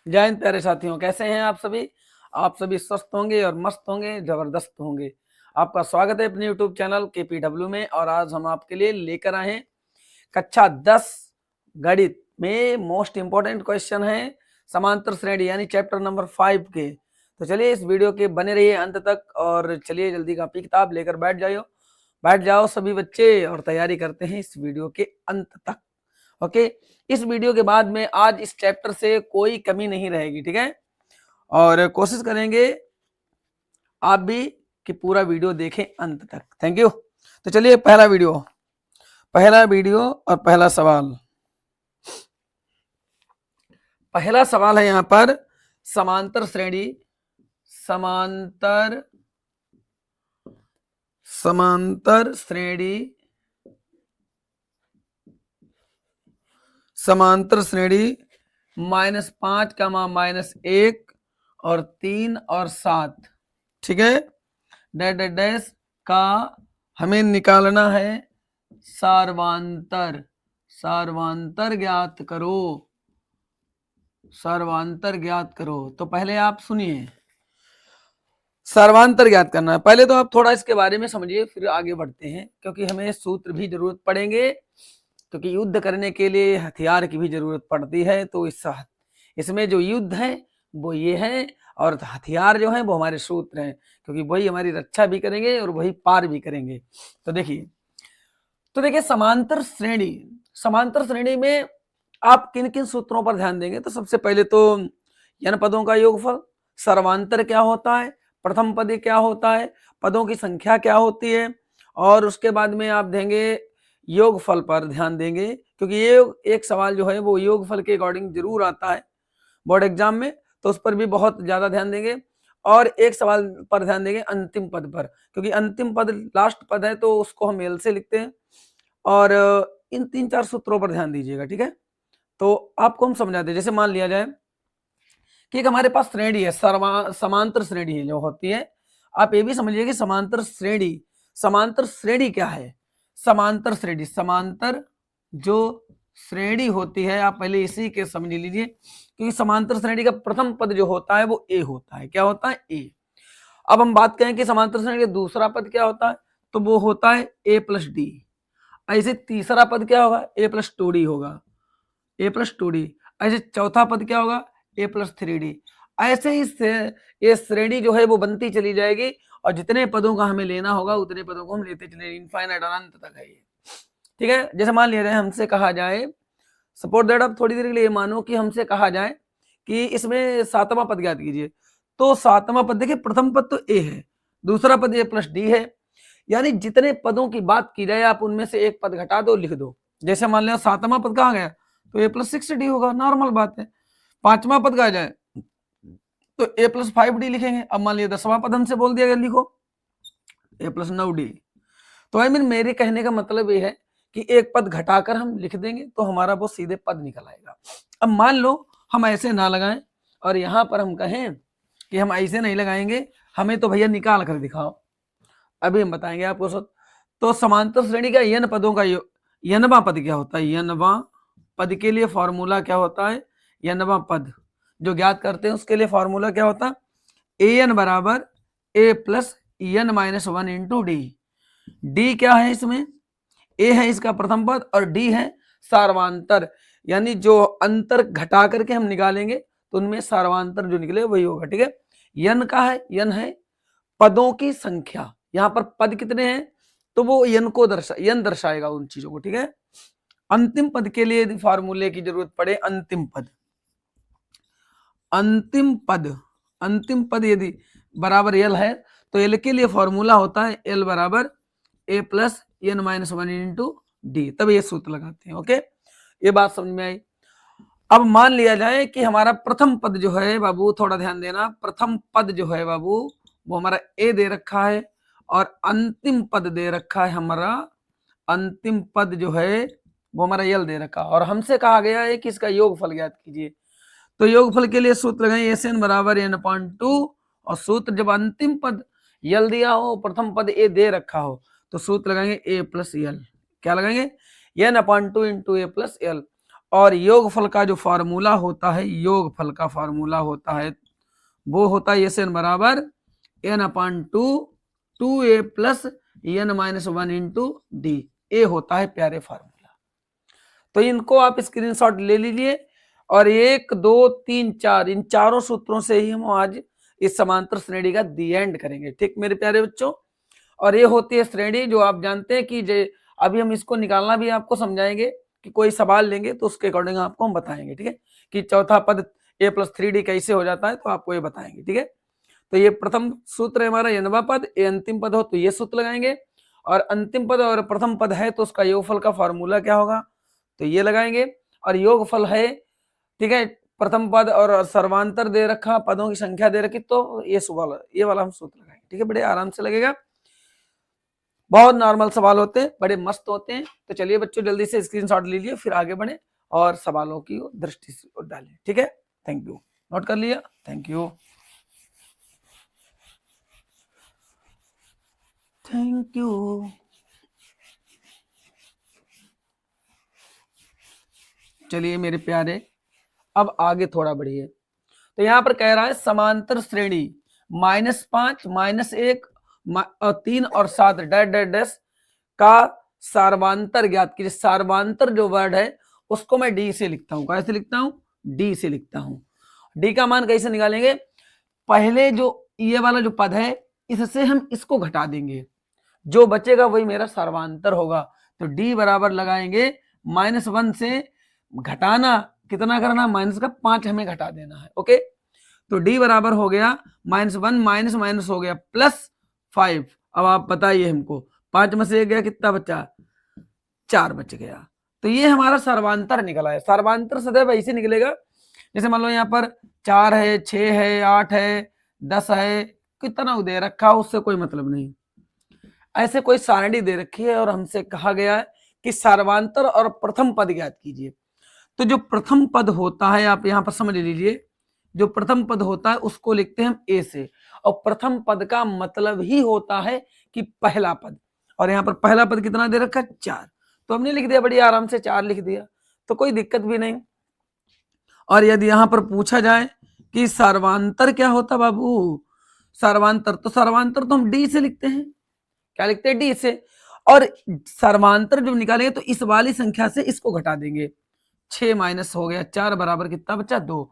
जय हिंद प्यारे साथियों, कैसे हैं आप सभी। आप सभी स्वस्थ होंगे और मस्त होंगे, जबरदस्त होंगे। आपका स्वागत है अपने YouTube चैनल KPW में। और आज हम आपके लिए लेकर आए हैं कक्षा 10 गणित में मोस्ट इंपोर्टेंट क्वेश्चन है समांतर श्रेणी यानी चैप्टर नंबर 5 के। तो चलिए इस वीडियो के बने रहिए अंत तक और चलिए जल्दी कॉपी किताब लेकर बैठ जाओ सभी बच्चे और तैयारी करते हैं इस वीडियो के अंत तक। ओके, इस वीडियो के बाद में आज इस चैप्टर से कोई कमी नहीं रहेगी, ठीक है। और कोशिश करेंगे आप भी कि पूरा वीडियो देखें अंत तक। Thank you. तो चलिए पहला वीडियो और पहला सवाल। पहला सवाल है यहां पर समांतर श्रेणी समांतर समांतर श्रेणी समांतर श्रेणी -5, -1 और 3 और 7, ठीक है। डैश डैश का हमें निकालना है सार्वांतर। सार्वांतर ज्ञात करो, सार्वांतर ज्ञात करो। तो पहले आप सुनिए, सर्वांतर ज्ञात करना है। पहले तो आप थोड़ा इसके बारे में समझिए, फिर आगे बढ़ते हैं, क्योंकि हमें सूत्र भी जरूरत पड़ेंगे, क्योंकि युद्ध करने के लिए हथियार की भी जरूरत पड़ती है। तो इसमें जो युद्ध है वो ये है, और हथियार जो है वो हमारे सूत्र हैं, क्योंकि वही हमारी रक्षा भी करेंगे और वही पार भी करेंगे। तो देखिए समांतर श्रेणी में आप किन किन सूत्रों पर ध्यान देंगे। तो सबसे पहले तो n पदों का योगफल, सर्वांतर क्या होता है, प्रथम पद क्या होता है, पदों की संख्या क्या होती है, और उसके बाद में आप देंगे योगफल पर ध्यान देंगे, क्योंकि ये एक सवाल जो है वो योगफल के अकॉर्डिंग जरूर आता है बोर्ड एग्जाम में, तो उस पर भी बहुत ज्यादा ध्यान देंगे। और एक सवाल पर ध्यान देंगे अंतिम पद पर, क्योंकि अंतिम पद लास्ट पद है तो उसको हम एल से लिखते हैं। और इन 3-4 सूत्रों पर ध्यान दीजिएगा, ठीक है। तो आपको हम समझाते हैं, जैसे मान लिया जाए कि एक हमारे पास श्रेणी है, समांतर श्रेणी है जो होती है। आप ये भी समझिए कि समांतर श्रेणी क्या है। समांतर जो श्रेणी होती है, आप पहले इसी के समझ लीजिए, क्योंकि समांतर श्रेणी का प्रथम पद जो होता है वो ए होता है। क्या होता है? ए। अब हम बात करें कि समांतर श्रेणी का दूसरा पद क्या होता है, तो वो होता है ए प्लस डी। ऐसे तीसरा पद क्या होगा? ए प्लस 2d होगा, ए प्लस 2d। ऐसे चौथा पद क्या होगा? ए प्लस 3d। ऐसे ही ये श्रेणी जो है वो बनती चली जाएगी, और जितने पदों का हमें लेना होगा उतने पदों को हम लेते चले, इनफाइनाइट अनंत तक है ये, ठीक है। जैसे मान लिया जाए हमसे कहा जाए, सपोर्ट दैट, आप थोड़ी देर के लिए मानो कि हमसे कहा जाए कि इसमें सातवां पद ज्ञात कीजिए। तो सातवां पद देखिए, प्रथम पद तो ए है, दूसरा पद ए प्लस डी है, यानी जितने पदों की बात की जाए आप उनमें से एक पद घटा दो, लिख दो। जैसे मान लिया सातवां पद कहाँ गया, तो ए प्लस 6d होगा, नॉर्मल बात है। पांचवा पद कहा जाए तो ए प्लस 5d लिखेंगे। अब मान लिया 10वां पद हमसे बोल दिया गया लिखो ए प्लस 9d। तो आई मीन मेरे कहने का मतलब ये है कि एक पद घटाकर हम लिख देंगे तो हमारा वो सीधे पद निकल आएगा। अब मान लो हम ऐसे ना लगाएं और यहां पर हम कहें कि हम ऐसे नहीं लगाएंगे, हमें तो भैया निकाल कर दिखाओ, अभी हम बताएंगे आपको सब। तो समांतर श्रेणी का यन पदों का यनवा पद क्या होता है? यनवा पद के लिए फॉर्मूला क्या होता है? यनवा पद जो ज्ञात करते हैं उसके लिए फॉर्मूला क्या होता है? ए एन बराबर a plus n minus 1 into d. D क्या है इसमें? ए है इसका प्रथम पद और डी है सार्वांतर, यानी जो अंतर घटा करके हम निकालेंगे तो उनमें सार्वांतर जो निकले वही होगा, ठीक है। यन का है, यन है पदों की संख्या, यहां पर पद कितने हैं तो वो यन दर्शाएगा उन चीजों को, ठीक है। अंतिम पद के लिए यदि फार्मूले की जरूरत पड़े, अंतिम पद यदि बराबर एल है तो एल के लिए फॉर्मूला होता है एल बराबर a plus n minus 1 into d, तब ये सूत्र लगाते हैं। ओके, ये बात समझ में आई। अब मान लिया जाए कि हमारा प्रथम पद जो है बाबू, थोड़ा ध्यान देना, प्रथम पद जो है बाबू वो हमारा ए दे रखा है, और अंतिम पद दे रखा है हमारा, अंतिम पद जो है वो हमारा यल दे रखा, और हमसे कहा गया है कि इसका योगफल ज्ञात कीजिए। तो योगफल के लिए सूत्र लगाएं एस एन बराबर एन अपॉन 2, और सूत्र जब अंतिम पद यल दिया हो, प्रथम पद ए दे रखा हो, तो सूत्र लगाएंगे ए प्लस यल। क्या लगाएंगे? एन अपॉन 2 इंटू ए प्लस यल। और योगफल का जो फार्मूला होता है, योगफल का फार्मूला होता है वो होता है एस एन बराबर n/2 2a plus n-1 into D. ए होता है प्यारे फार्मूला। तो इनको आप स्क्रीनशॉट ले लीजिए और 1 2 3 4 इन चारों सूत्रों से ही हम आज इस समांतर श्रेणी का दी एंड करेंगे। ठीक मेरे प्यारे बच्चों, और ये होती है श्रेणी जो आप जानते हैं कि अभी हम इसको निकालना भी आपको समझाएंगे कि कोई सवाल लेंगे तो उसके अकॉर्डिंग आपको हम बताएंगे। ठीक है, कि चौथा पद a+3d कैसे हो जाता है तो आपको ये बताएंगे। ठीक है, तो ये प्रथम सूत्र है हमारा nवां पद, ये अंतिम पद हो तो ये सूत्र लगाएंगे, और अंतिम पद और प्रथम पद है तो उसका योगफल का फॉर्मूला क्या होगा तो ये लगाएंगे। और योगफल है, ठीक है, प्रथम पद और सर्वांतर दे रखा, पदों की संख्या दे रखी, तो ये वाला हम सूत्र लगाएंगे। ठीक है, बड़े आराम से लगेगा, बहुत नॉर्मल सवाल होते हैं, बड़े मस्त होते हैं। तो चलिए बच्चों जल्दी से स्क्रीनशॉट लीजिए, फिर आगे बढ़े और सवालों की दृष्टि से डालें। ठीक है, थैंक यू, नोट कर लिया, थैंक यू, थैंक यू। चलिए मेरे प्यारे, अब आगे थोड़ा बढ़िए। तो यहां पर कह रहा है समांतर श्रेणी -5 -1 3 और 7 डैश डैश डैश का सार्वांतर ज्ञात कीजिए। सार्वांतर जो वर्ड है उसको मैं डी से लिखता हूं, कैसे लिखता हूं, डी से लिखता हूं। डी का मान कैसे निकालेंगे, पहले जो ये वाला जो पद है इससे हम इसको घटा देंगे, जो बचेगा वही मेरा सर्वांतर होगा। तो डी बराबर लगाएंगे -1 से घटाना कितना करना, माइनस का 5 हमें घटा देना है। ओके, तो डी बराबर हो गया -1 माइनस माइनस हो गया +5। अब आप बताइए हमको 5 में से 1 गया, कितना बचा, 4 बच गया। तो ये हमारा सर्वांतर निकला है। सर्वांतर सदैव ऐसे निकलेगा जैसे मान लो यहाँ पर 4 है, 6 है, 8 है, 10 है, कितना दे रखा उससे कोई मतलब नहीं, ऐसे कोई सारणी दे रखी है और हमसे कहा गया है कि सर्वांतर और प्रथम पद ज्ञात कीजिए। तो जो प्रथम पद होता है आप यहां पर समझ लीजिए, जो प्रथम पद होता है उसको लिखते हैं हम ए से, और प्रथम पद का मतलब ही होता है कि पहला पद, और यहाँ पर पहला पद कितना दे रखा है, 4, तो हमने लिख दिया बड़ी आराम से 4 लिख दिया, तो कोई दिक्कत भी नहीं। और यदि यहां पर पूछा जाए कि सर्वांतर क्या होता बाबू, सर्वांतर, तो सर्वांतर तो हम डी से लिखते हैं, क्या लिखते हैं, डी से। और सर्वांतर जब निकालेंगे तो इस वाली संख्या से इसको घटा देंगे, 6 माइनस हो गया 4 बराबर कितना बचा, 2।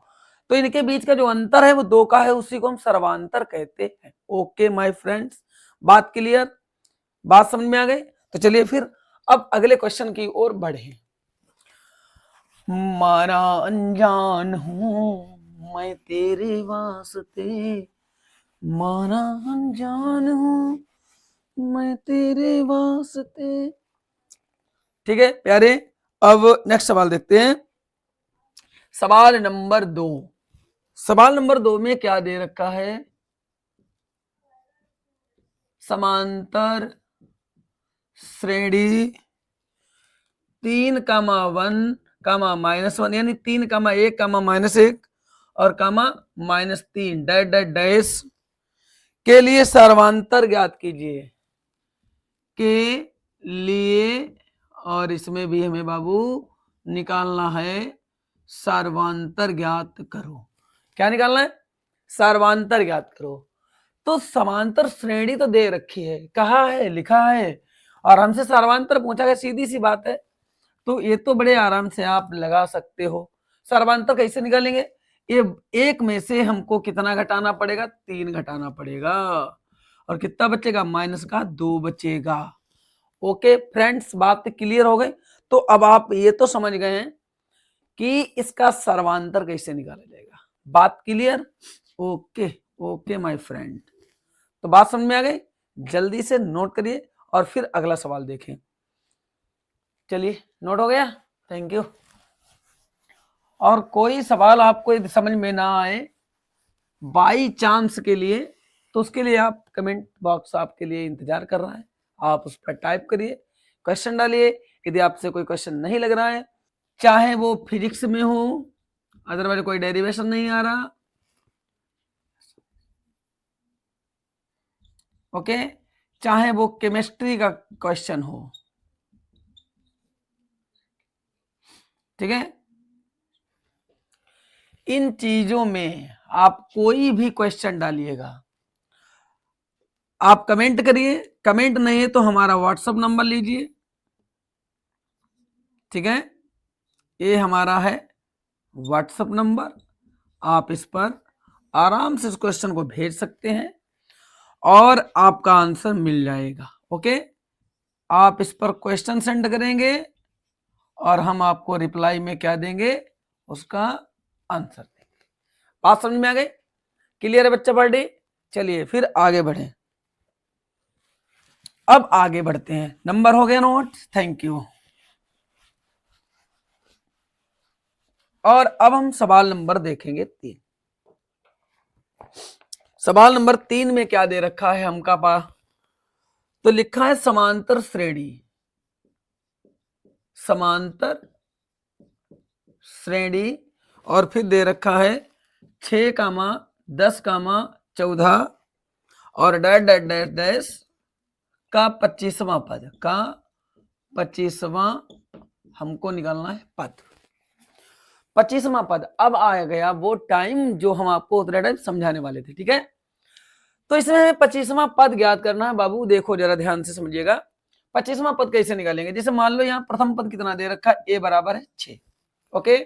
तो इनके बीच का जो अंतर है वो 2 का है, उसी को हम सर्वांतर कहते हैं। ओके माय फ्रेंड्स, बात क्लियर, बात समझ में आ गई। तो चलिए फिर अब अगले क्वेश्चन की ओर बढ़े। मारा अनजान हूं मैं तेरे वास्ते, मारा अनजान हूं मैं तेरे वास्ते। ठीक है प्यारे, अब नेक्स्ट सवाल देखते हैं, सवाल नंबर 2। सवाल नंबर 2 में क्या दे रखा है, समांतर श्रेणी 3, 1, -1 यानी 3, 1, -1 और -3 डैश डैश डैश के लिए सर्वांतर ज्ञात कीजिए, के लिए, और इसमें भी हमें बाबू निकालना है सर्वांतर ज्ञात करो। क्या निकालना है, सर्वांतर ज्ञात करो। तो समांतर श्रेणी तो दे रखी है, कहा है, लिखा है, और हमसे सर्वांतर पूछा गया, सीधी सी बात है। तो ये तो बड़े आराम से आप लगा सकते हो। सर्वांतर कैसे निकालेंगे, ये एक में से हमको कितना घटाना पड़ेगा, 3 घटाना पड़ेगा, और कितना बचेगा, माइनस का 2 बचेगा। ओके फ्रेंड्स, बात क्लियर हो गई। तो अब आप ये तो समझ गए हैं कि इसका सर्वांतर कैसे निकाला जाएगा, बात clear. Okay okay my friend, तो बात समझ में आ गई, जल्दी से नोट करिए और फिर अगला सवाल देखें। चलिए नोट हो गया, थैंक यू। और कोई सवाल आपको यदि समझ में ना आए बाई चांस के लिए, तो उसके लिए आप कमेंट बॉक्स आपके लिए इंतजार कर रहा है, आप उस पर टाइप करिए, क्वेश्चन डालिए। यदि आपसे कोई क्वेश्चन नहीं लग रहा है, चाहे वो फिजिक्स में हो, अदरवाइज कोई डेरिवेशन नहीं आ रहा, ओके, चाहे वो केमिस्ट्री का क्वेश्चन हो, ठीक है, इन चीजों में आप कोई भी क्वेश्चन डालिएगा, आप कमेंट करिए, कमेंट नहीं है तो हमारा व्हाट्सएप नंबर लीजिए, ठीक है, ये हमारा है व्हाट्सएप नंबर, आप इस पर आराम से इस क्वेश्चन को भेज सकते हैं और आपका आंसर मिल जाएगा। ओके, आप इस पर क्वेश्चन सेंड करेंगे और हम आपको रिप्लाई में क्या देंगे, उसका आंसर देंगे। बात समझ में आ गई? क्लियर है बच्चा पढ़? चलिए फिर आगे बढ़े। अब आगे बढ़ते हैं, नंबर हो गया नोट, थैंक यू। और अब हम सवाल नंबर देखेंगे 3। सवाल नंबर 3 में क्या दे रखा है हमका पास, तो लिखा है समांतर श्रेणी, समांतर श्रेणी, और फिर दे रखा है 6, 10, 14 और डैश डैश डैश डैश का 25वां पद, का 25वां हमको निकालना है पद, 25वां पद। अब आ गया वो टाइम जो हम आपको उतरे टाइम समझाने वाले थे, ठीक है। तो इसमें हमें 25वां पद ज्ञात करना है। बाबू देखो जरा ध्यान से समझिएगा, 25वां पद कैसे निकालेंगे। जैसे मान लो यहाँ प्रथम पद कितना दे रखा है, a बराबर है 6। ओके,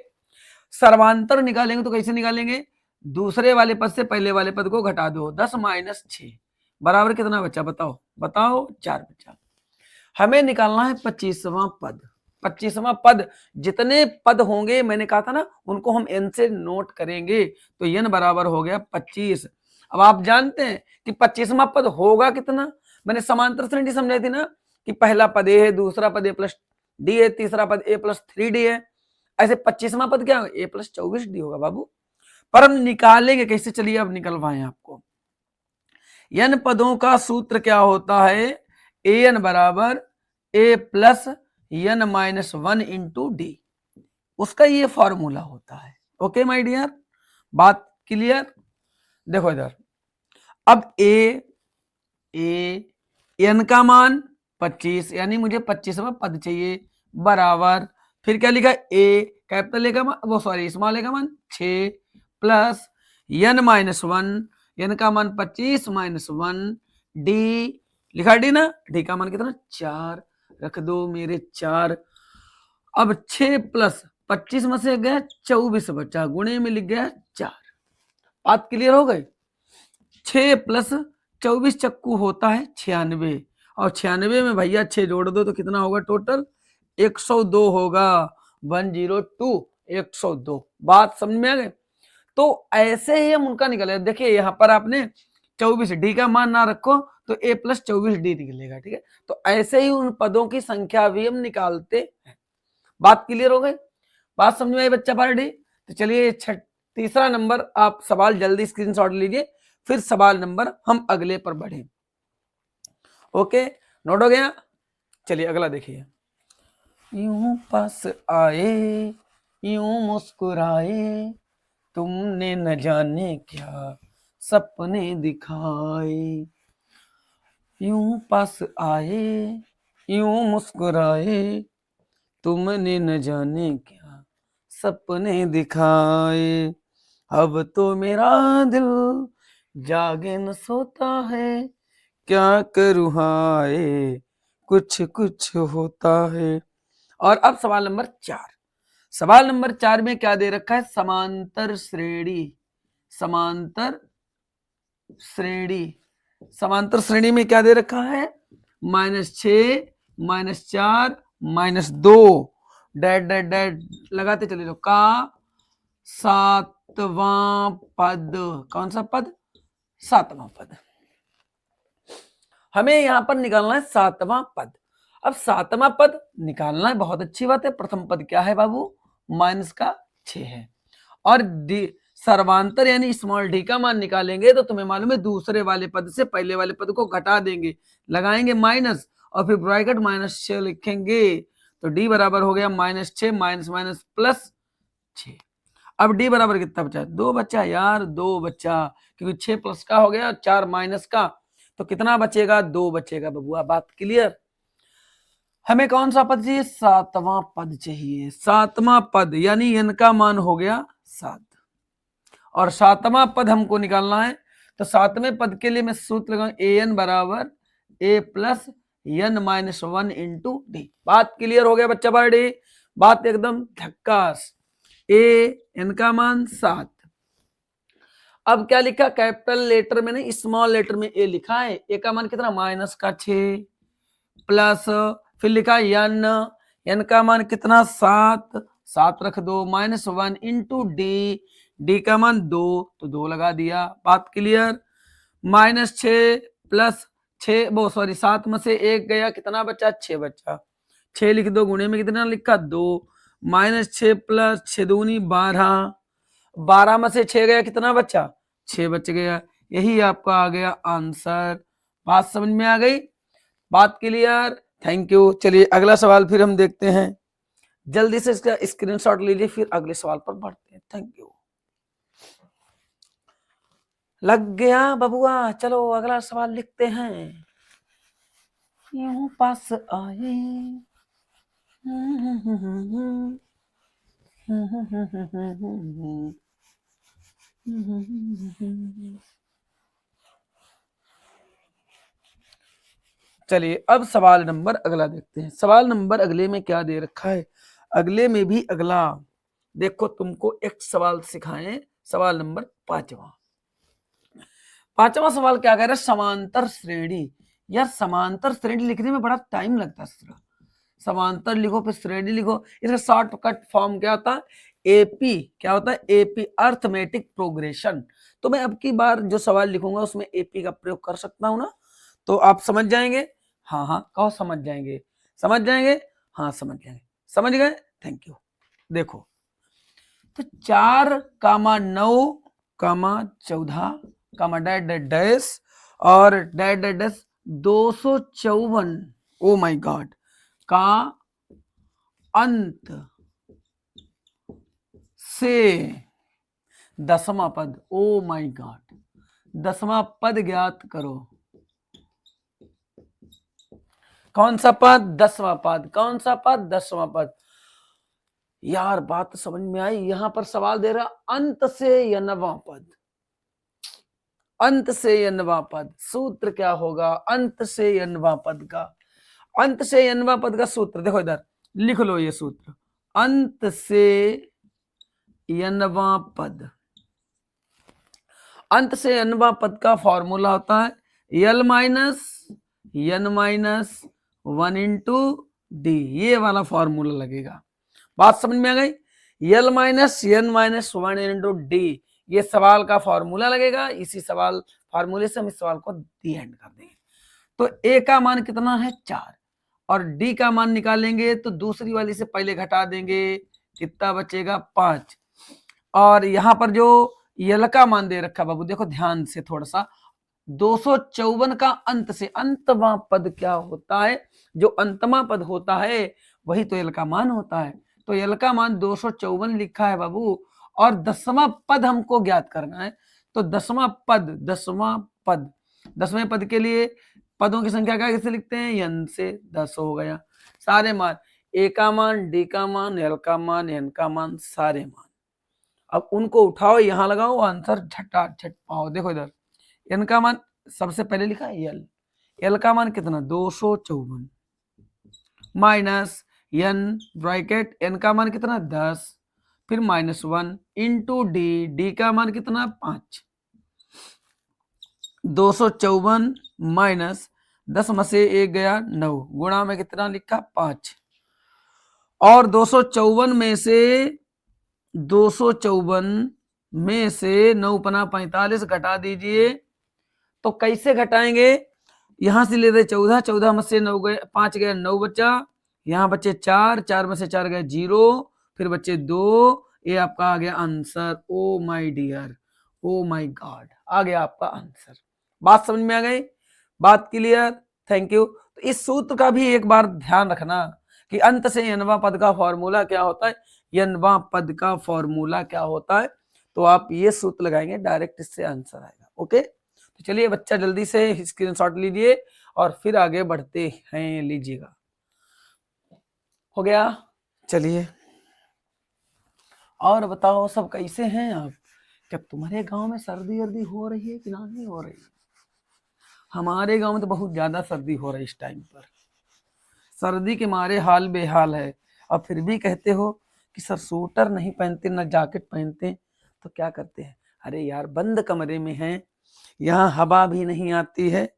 सर्वांतर निकालेंगे तो कैसे निकालेंगे, दूसरे वाले पद से पहले वाले पद को घटा दो, 10 - 6 बराबर कितना बचा, बताओ बताओ, 4 बचा। हमें निकालना है 25वां पद। 25वां पद, जितने पद होंगे मैंने कहा था ना, उनको हम n से नोट करेंगे, तो n बराबर हो गया 25। अब आप जानते हैं कि 25वां पद होगा कितना, मैंने समांतर श्रेणी समझाई थी ना, कि पहला पद a है, दूसरा पद a प्लस d है, तीसरा पद a प्लस 3d है। ऐसे 25वां पद क्या होगा, a प्लस 24d होगा बाबू। पर हम निकालेंगे कैसे, चलिए अब निकलवाएं आपको। n पदों का सूत्र क्या होता है, an बराबर a plus n - 1 into D, उसका ये फॉर्मूला होता है। ओके माय डियर, बात क्लियर। देखो इधर, अब a n का मान 25, यानी मुझे 25वां पद चाहिए, बराबर फिर क्या लिखा, a कैपिटल ए का मान, वो सॉरी स्मॉल ए का मान 6 प्लस n - 1, n का मान 25 - 1 d, लिखा डी ना, डी का मान कितना 4, रख दो मेरे 4। अब 6 प्लस 25 में से गया 24 बचा, गुणे में लिख गया 4। बात क्लियर हो गई। 6 प्लस 24 चक्कू होता है 96, और 96 में भैया 6 जोड़ दो तो कितना होगा टोटल, 102 होगा, 102, 102। बात समझ में आ गई। तो ऐसे ही हम उनका निकले, देखिए यहाँ पर आपने 24 डी का मान ना रखो तो a प्लस 24d निकलेगा, ठीक है। तो ऐसे ही उन पदों की संख्या भी हम निकालते हैं। बात क्लियर हो गई, बात समझ में आई बच्चा पार्टी। तो चलिए तीसरा नंबर आप सवाल जल्दी स्क्रीनशॉट लीजिए, फिर सवाल नंबर हम अगले पर बढ़े। ओके, नोट हो गया। चलिए अगला देखिए, यूं पास आए यूं मुस्कुराए, तुमने न जाने क्या सपने दिखाए, यूं पास आए यूं मुस्कुराए, तुमने न जाने क्या सपने दिखाए, अब तो मेरा दिल जागे न सोता है, क्या करूं हाय कुछ कुछ होता है। और अब सवाल नंबर 4। सवाल नंबर 4 में क्या दे रखा है, समांतर श्रेणी, समांतर श्रेणी, समांतर श्रेणी में क्या दे रखा है, -6 -4 -2 डैड डैड डैड लगाते चले जाओ, का 7वां पद। कौन सा पद, 7वां पद। हमें यहां पर निकालना है 7वां पद। अब 7वां पद निकालना है, बहुत अच्छी बात है। प्रथम पद क्या है बाबू, -6 है, और सर्वांतर यानी स्मॉल डी का मान निकालेंगे तो तुम्हें मालूम है दूसरे वाले पद से पहले वाले पद को घटा देंगे, लगाएंगे माइनस और फिर ब्रैकेट -6 लिखेंगे, तो डी बराबर हो गया -6 माइनस माइनस प्लस 6। अब डी बराबर कितना बचा, 2 बचा यार, 2 बचा, क्योंकि 6 प्लस का हो गया 4 माइनस का, तो कितना बचेगा, 2 बचेगा बबुआ। बात क्लियर। हमें कौन सा पद चाहिए, 7वां पद चाहिए। 7वां पद यानी n का मान हो गया 7। और सातवां पद हमको निकालना है। तो सातवें पद के लिए मैं सूत्र लगाऊं an बराबर a plus n minus 1 into D. बात क्लियर हो गया बच्चा बड़ी, बात एकदम झक्कास। ए n का मान 7। अब क्या लिखा, कैपिटल लेटर में नहीं स्मॉल लेटर में ए लिखा है। ए का मान कितना, माइनस का 6 प्लस फिर लिखा n का मान कितना 7, 7 रख दो माइनस 1 इंटू डी का मान 2 तो 2 लगा दिया। बात क्लियर। माइनस 6 प्लस 6 वो सॉरी 7 में से 1 गया, कितना बचा 6 बचा। 6 लिख दो, गुणे में कितना लिखा 2, माइनस 6 प्लस 6 दूनी 12, 12 में से 6 गया, कितना बचा 6 बच गया। यही आपका आ गया आंसर। बात समझ में आ गई, बात क्लियर। Thank you. चलिए अगला सवाल फिर हम देखते हैं, जल्दी से इसका स्क्रीनशॉट लीजिए, फिर अगले सवाल पर बढ़ते हैं। Thank you. लग गया बबुआ, चलो अगला सवाल लिखते हैं। यूं पास आए चलिए अब सवाल नंबर अगला देखते हैं। सवाल नंबर अगले में क्या दे रखा है, अगले में भी अगला देखो, तुमको एक सवाल सिखाएं। सवाल नंबर 5वां। 5वां सवाल क्या कह रहा है, समांतर श्रेणी। यार समांतर श्रेणी लिखने में बड़ा टाइम लगता है। समांतर लिखो फिर श्रेणी लिखो, इसका शॉर्टकट फॉर्म क्या होता है, एपी। क्या होता है, एपी अर्थमेटिक प्रोग्रेशन। तो मैं अब की बार जो सवाल लिखूंगा उसमें एपी का प्रयोग कर सकता हूं ना, तो आप समझ जाएंगे। हाँ हाँ कहो समझ जाएंगे, समझ जाएंगे, हाँ समझ जाएंगे, समझ गए। Thank you. देखो तो 4 कामा 9 कामा 14 कामा डैश डैश डैश और dash dash dash 254 O my God का अंत से 10वां पद। ओ माय गॉड, 10वां पद ज्ञात करो। कौन सा पद, 10वां पद। कौन सा पद, 10वां पद। यार बात समझ में आई। यहां पर सवाल दे रहा अंत से 9वां पद। अंत से 9वां पद, सूत्र क्या होगा अंत से 9वां पद का। अंत से 9वां पद का सूत्र देखो, इधर लिख लो ये सूत्र। अंत से 9वां पद, अंत से 9वां पद का फॉर्मूला होता है l minus n minus 1 into d. ये वाला फॉर्मूला लगेगा। बात समझ में आ गई। L minus n minus 1 into d, ये सवाल का फॉर्मूला लगेगा। इसी सवाल फॉर्मूले से हम इस सवाल को दी एंड कर देंगे। तो ए का मान कितना है 4 और डी का मान निकालेंगे तो दूसरी वाली से पहले घटा देंगे, कितना बचेगा 5। और यहां पर जो यल का मान दे रखा बाबू देखो ध्यान से थोड़ा सा, 254 का अंत से अंतवां पद क्या होता है, जो अंतमा पद होता है वही तो यल का मान होता है। तो यल का मान 254 लिखा है बाबू, और 10वां पद हमको ज्ञात करना है। तो 10वां पद, 10वें पद के लिए पदों की संख्या क्या कैसे लिखते हैं, n से 10 हो गया। सारे मान, ए का मान, डी का मान, एल का मान, एन का मान, सारे मान। अब उनको उठाओ यहां लगाओ, आंसर झटा झट पाओ। देखो इधर एन का मान सबसे पहले लिखा है एल, एल का मान कितना 254 माइनस एन ब्रैकेट एन का मान कितना 10 फिर माइनस 1 इंटू डी, डी का मान कितना 5। 254 माइनस 10 में से 1 गया 9, गुणा में कितना लिखा 5। और 254 में से 9 पना 45 घटा दीजिए। तो कैसे घटाएंगे, यहां से लेते 14, 14 में से 9 गए, 5 गए 9 बचा, यहां बचे 4, 4 में से 4 गए 0, फिर बचे 2। ये आपका आ गया answer. Oh my dear, oh my God, आ गया आपका आंसर। बात समझ में आ गई, बात क्लियर। Thank you. तो इस सूत्र का भी एक बार ध्यान रखना कि अंत से 9वां पद का फॉर्मूला क्या होता है, 9वां पद का फॉर्मूला क्या होता है। तो आप ये सूत्र लगाएंगे, डायरेक्ट इससे आंसर आएगा। ओके, तो चलिए बच्चा जल्दी से स्क्रीनशॉट लीजिए और फिर आगे बढ़ते हैं। लीजिएगा, हो गया। चलिए और बताओ सब कैसे हैं आप, क्या तुम्हारे गांव में सर्दी वर्दी हो रही है कि नहीं हो रही? हमारे गांव में तो बहुत ज्यादा सर्दी हो रही है इस टाइम पर। सर्दी के मारे हाल बेहाल है, और फिर भी कहते हो कि सर स्वेटर नहीं पहनते ना जैकेट पहनते, तो क्या करते हैं? अरे यार बंद कमरे में हैं, यहाँ हवा भी नहीं आती है,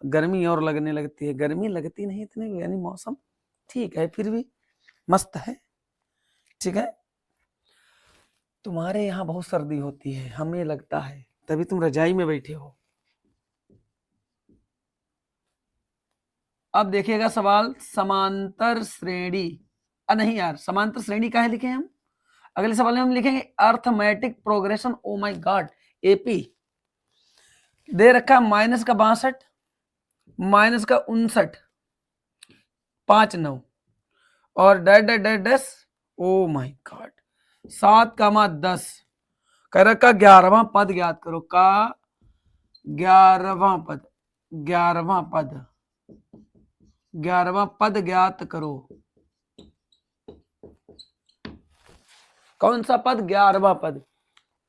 गर्मी और लगने लगती है। गर्मी लगती नहीं इतनी, यानी मौसम ठीक है, फिर भी मस्त है, ठीक है। तुम्हारे यहाँ बहुत सर्दी होती है, हमें लगता है, तभी तुम रजाई में बैठे हो। अब देखिएगा सवाल, समांतर श्रेणी। नहीं यार, समांतर श्रेणी काहे लिखे हम? अगले सवाल में हम लिखेंगे arithmetic progression. Oh my God, AP दे रखा माइनस का 62, माइनस का 59, 5 9 और dash dash dash dash. O my God, 7 10 कह रखा 11वां पद ज्ञात करो का 11वां पद, 11वां पद, 11वां पद ज्ञात करो। कौन सा पद? 11वां पद।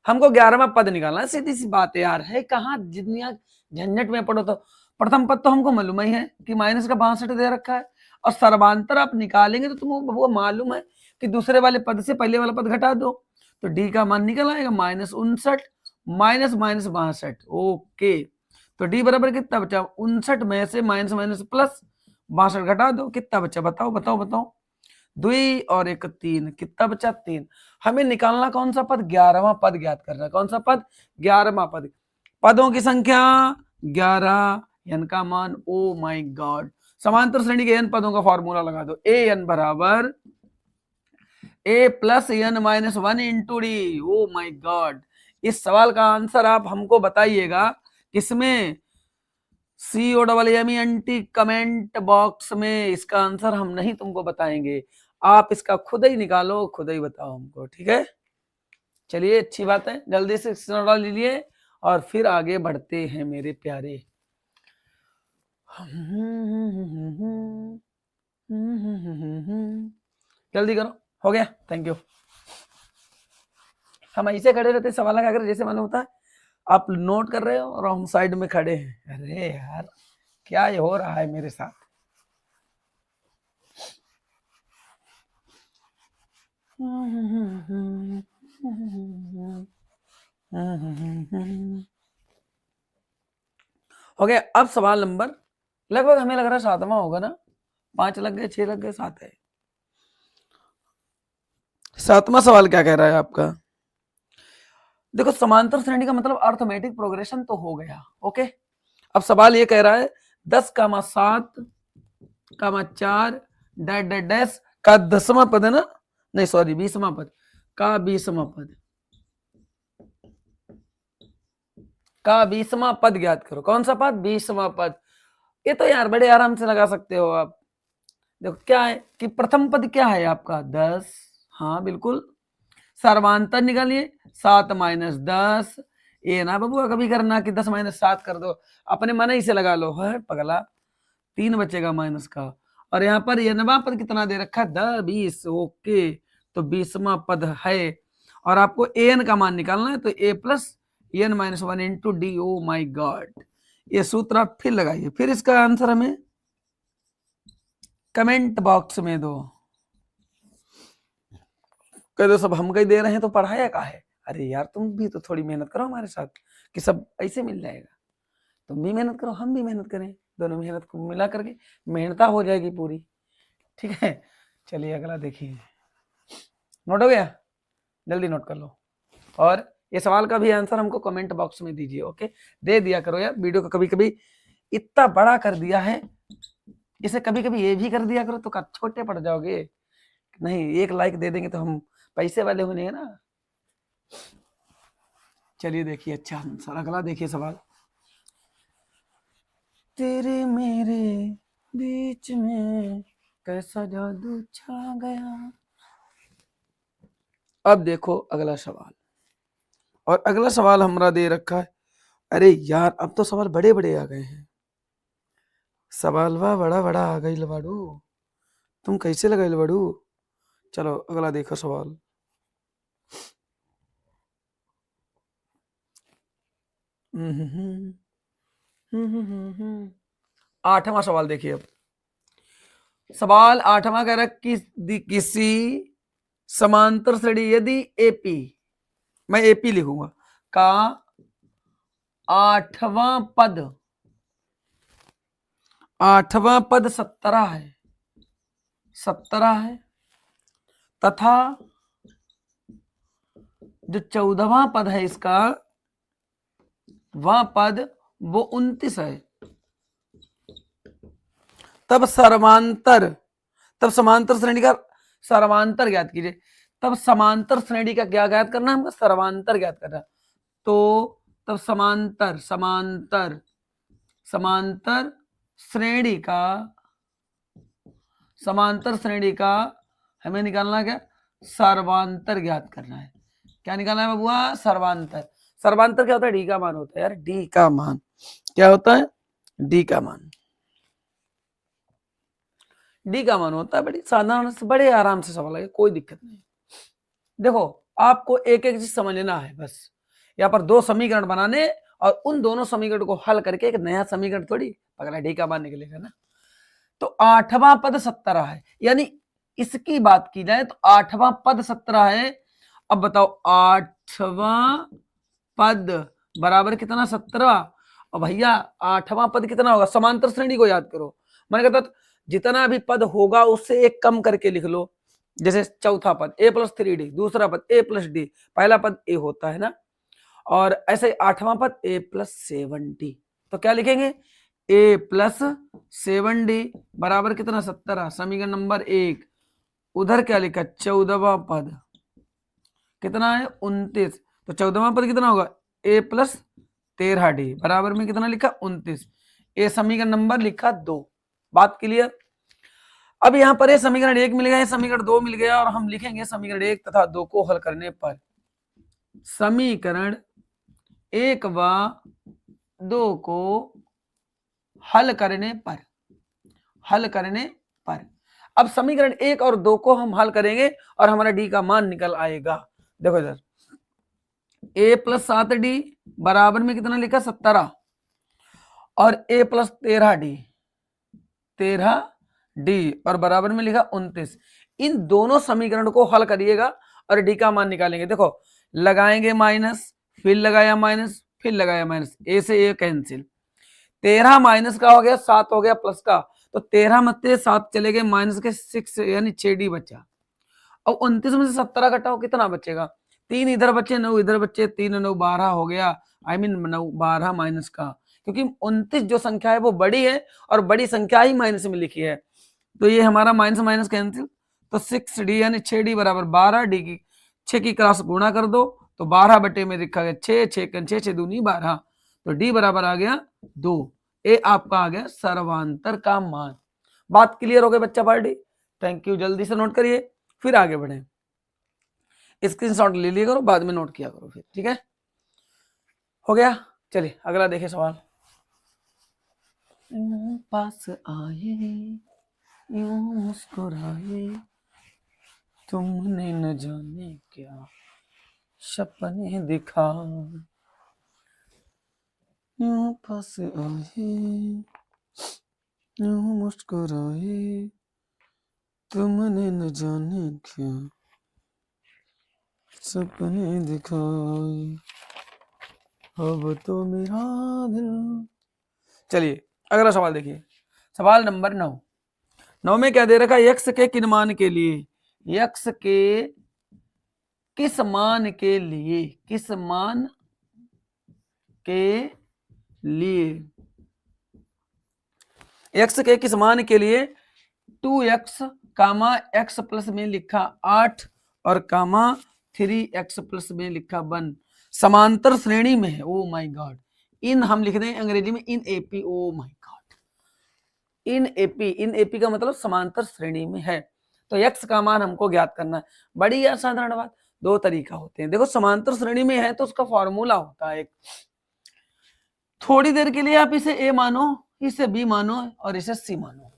हमको 11वां पद निकालना है, सीधी सी बात है यार, है कहाँ जितनी झंझट में पढ़ो। तो प्रथम पद तो हमको मालूम ही है कि माइनस का 62 दे रखा है, और सर्वांतर आप निकालेंगे तो तुमको वो मालूम है कि दूसरे वाले पद से पहले वाला पद घटा दो, तो डी का मान निकल आएगा -59 माइनस माइनस 62। ओके, तो डी बराबर कितना बचा? 59 में से माइनस माइनस प्लस 62 घटा दो, कितना बचा? बताओ बताओ बताओ। 2 और 1 3, कितना बचा? 3। हमें निकालना कौन सा पद? 11वां पद ज्ञात करना। कौन सा पद? 11वां पद। पदों की संख्या 11, n का मान, ओ माय गॉड। समांतर श्रेणी के n पदों का फॉर्मूला लगा दो, ए एन बराबर a plus n minus 1 into d. Oh my God, इस सवाल का आंसर आप हमको बताइएगा किसमें? COMMENT कमेंट बॉक्स में। इसका आंसर हम नहीं तुमको बताएंगे, आप इसका खुद ही निकालो, खुद ही बताओ हमको, ठीक है। चलिए अच्छी बात है, जल्दी से स्क्रीनशॉट लीजिए और फिर आगे बढ़ते हैं मेरे प्यारे। जल्दी करो, हो गया, थैंक यू। हम ऐसे खड़े रहते सवाल लगा कर, जैसे मालूम होता है आप नोट कर रहे हो और हम साइड में खड़े हैं। अरे यार क्या ये हो रहा है मेरे साथ? हो गया। अब सवाल नंबर लगभग हमें लग रहा है 7वां होगा ना, 5 लग गए, 6 लग गए, 7 है। 7वां सवाल क्या कह रहा है आपका? देखो समांतर श्रेणी का मतलब अर्थमेटिक प्रोग्रेशन तो हो गया, ओके। अब सवाल ये कह रहा है 10,7,4 डैश डैश डैश का 10वां पद है ना, नहीं सॉरी 20वां पद का 20वां पद का 20वां पद ज्ञात करो। कौन सा पद? 20वां पद। ये तो यार बड़े आराम से लगा सकते हो आप। देखो क्या है कि प्रथम पद क्या है आपका? 10, हाँ बिल्कुल। सर्वांतर निकालिए, 7 माइनस 10। ये ना बबुआ कभी करना कि 10 माइनस 7 कर दो, अपने मन ही से लगा लो, है पगला। 3 बचेगा माइनस का, और यहाँ पर नवा पद कितना दे रखा है? 10 20। ओके, तो 20वां पद है, और आपको एन का मान निकालना है, तो a plus n minus 1 into d. Oh my God, ये सूत्र आप फिर लगाइए, फिर इसका आंसर हमें कमेंट बॉक्स में दो। कह दो सब हम कहीं दे रहे हैं तो पढ़ाया का है? अरे यार तुम भी तो थोड़ी मेहनत करो हमारे साथ, कि सब ऐसे मिल जाएगा। तुम भी मेहनत करो, हम भी मेहनत करें, दोनों मेहनत को मिला करके मेहनता हो जाएगी पूरी, ठीक है। चलिए अगला देखिए, नोट हो गया? जल्दी नोट कर लो, और ये सवाल का भी आंसर हमको कमेंट बॉक्स में दीजिए, ओके। दे दिया करो यार, वीडियो को कभी कभी इतना बड़ा कर दिया है, इसे कभी कभी ये भी कर दिया करो, तो छोटे पड़ जाओगे। नहीं, 1 लाइक दे देंगे तो हम पैसे वाले होने हैं ना। चलिए देखिए अच्छा आंसर, अगला देखिए सवाल। तेरे मेरे बीच में कैसा जादू छा गया। अब देखो अगला सवाल, और अगला सवाल हमारा दे रखा है। अरे यार अब तो सवाल बड़े बड़े आ गए हैं, सवाल वाह बड़ा बड़ा आ गई लवाड़ू, तुम कैसे लगे लवाड़ू। चलो अगला देखो सवाल। आठवां सवाल देखिए। अब सवाल आठवां कह रहा है कि किसी समांतर श्रेणी यदि एपी, मैं एपी लिखूंगा, का आठवां पद 17 है, 17 है, तथा जो 14वां पद है इसका, वह पद वो 29 है, तब समांतर श्रेणी का सर्वांतर ज्ञात कीजिए। तब समांतर श्रेणी का क्या ज्ञात करना है हमको? सर्वांतर ज्ञात करना। तो तब समांतर श्रेणी का हमें निकालना क्या? सर्वांतर ज्ञात करना है। क्या निकालना है बबुआ? सर्वांतर। सर्वांतर क्या होता है? डी का मान होता है यार, डी का मान क्या होता है? डी का मान, डी का मान होता है। बड़ी साधारण से बड़े आराम से सवाल है, कोई दिक्कत नहीं। देखो आपको एक एक चीज समझना है बस। यहाँ पर दो समीकरण बनाने और उन दोनों समीकरण को हल करके एक नया समीकरण थोड़ी पकड़ा, डी का मान निकलेगा ना। तो आठवां पद 17 है, यानी इसकी बात की जाए तो आठवां पद 17 है। अब बताओ आठवां पद बराबर कितना? 17। और भैया आठवां पद कितना होगा? समांतर श्रेणी को याद करो। मैंने कहता जितना भी पद होगा उससे एक कम करके लिख लो। जैसे चौथा पद a+3d, दूसरा पद a+d, पहला पद a होता है ना, और ऐसे आठवां पद a+7d। तो क्या लिखेंगे? a+7d बराबर कितना? 17। समीकरण नंबर 1। उधर क्या लिखा? 14वां पद कितना है? 29। तो 14वां पद कितना होगा? a+13d बराबर में कितना लिखा? 29। ये समीकरण नंबर लिखा 2। बात क्लियर? अब यहां पर ये समीकरण 1 मिल गया, समीकरण 2 मिल गया, और हम लिखेंगे समीकरण 1 तथा 2 को हल करने पर। समीकरण 1 व 2 को हल करने पर अब समीकरण 1 और 2 को हम हल करेंगे और हमारा डी का मान निकल आएगा। देखो इधर a+7d बराबर में कितना लिखा? 17, और a+13d और बराबर में लिखा 29। इन दोनों समीकरण को हल करिएगा और डी का मान निकालेंगे। देखो लगाएंगे माइनस, फिर लगाया माइनस, फिर लगाया माइनस, ए से ए कैंसिल। 13 माइनस का हो गया, 7 हो गया प्लस का, तो 13 में 7 चले गए, माइनस के 6 यानी 6d बचा। अब 29 में से 17 घटाओ, कितना बचेगा? 3 इधर बचे, 9 इधर बचे, 3 9 12 हो गया। आई मीन 9 12 माइनस का, क्योंकि 29 जो संख्या है वो बड़ी है और बड़ी संख्या ही माइनस में लिखी है, तो ये हमारा माइनस माइनस कैंसिल। तो 6d यानी 6d बराबर 12, डी की 6 की क्रॉस गुणा कर दो, तो 12 बटे में लिखा गया 6, 6 6 दूनी 12, तो डी बराबर आ गया 2। ए आपका आ गया सर्वांतर का मान। बात क्लियर हो गई बच्चा पार्टी? Thank you. जल्दी से नोट करिए, फिर आगे बढ़े। स्क्रीनशॉट ले लिया करो, बाद में नोट किया करो फिर, ठीक है? हो गया? चलिए अगला देखिए सवाल। पास आए यूं मुस्कुराए, तुमने न जाने क्या सपने दिखाए। यूं पास आए यूं मुस्कुराए, तुमने न जाने क्या सपने दिखाए, अब तो मेरा दिल। चलिए अगला सवाल देखिए, सवाल नंबर 9 में क्या दे रखा है? यक्स के किन मान के लिए, यक्स के किस मान के लिए, किस मान के लिए, यक्स के किस मान के लिए 2x कामा x प्लस में लिखा 8 और कामा 3x प्लस में लिखा 1 समांतर श्रेणी में है। ओ माय गॉड, इन हम लिख दें अंग्रेजी में in AP. O my God, in AP का मतलब समांतर श्रेणी में है। तो x का मान हमको ज्ञात करना है। बड़ी असाधारण बात, दो तरीका होते हैं। देखो समांतर श्रेणी में है तो उसका फॉर्मूला होता है एक, थोड़ी देर के लिए आप इसे a मानो, इसे b मानो और इसे c मानो।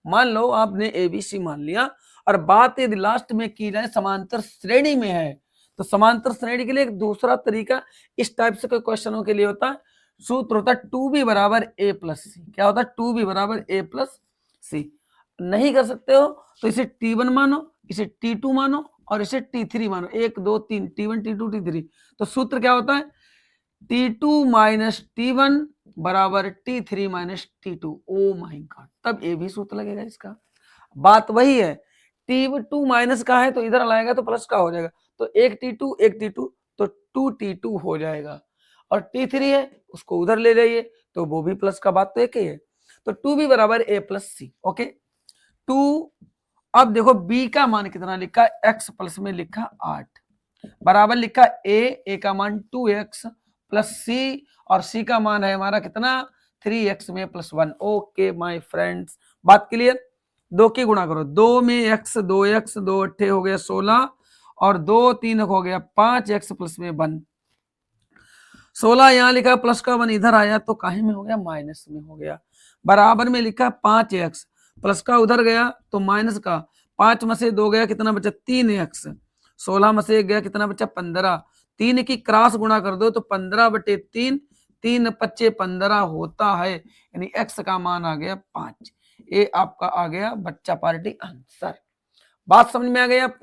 मान लो आपने ए बी सी मान लिया, और बात यदि लास्ट में की जाए समांतर श्रेणी में है, तो समांतर श्रेणी के लिए एक दूसरा तरीका इस टाइप से क्वेश्चनों के लिए होता है, सूत्र होता है 2b बराबर a प्लस सी। क्या होता है? 2b बराबर a प्लस सी। नहीं कर सकते हो तो इसे t1 मानो, इसे t2 मानो और इसे t3 मानो। 1 2 3 t1 t2 t3। तो सूत्र क्या होता है? t2 माइनस t1 बराबर t3 minus t2। O my God, तब ये भी सूत्र लगेगा इसका। बात वही है, t2 माइनस का है तो इधर लाएगा तो प्लस का हो जाएगा, तो एक t2 तो 2t2 हो जाएगा। और t3 है उसको उधर ले जाइए तो वो भी प्लस का, बात तो एक ही है। तो 2b बराबर a प्लस सी। ओके, 2। अब देखो b का मान कितना लिखा, x प्लस में लिखा 8 बराबर लिखा a का मान 2x प्लस सी, और c का मान है हमारा कितना 3x में प्लस 1। ओके माय फ्रेंड्स, बात क्लियर। 2 की गुणा करो, 2 में x 2x 2 अट्ठे हो गया 16 और 2 3 हो गया 5x प्लस में 1। 16 यहां लिखा प्लस का 1 इधर आया तो काहे में हो गया, माइनस में हो गया। बराबर में लिखा 5x प्लस का उधर गया तो माइनस का, 5 में से 2 गया कितना बचा 3x, 16 में से 1 गया कितना बचा 15। 3 की क्रॉस गुणा कर दो तो 15/3, 3 पच्चे 15 होता है, यानी x का मान आ गया 5। ये आपका आ गया बच्चा पार्टी आंसर। बात समझ में आ गई आपको?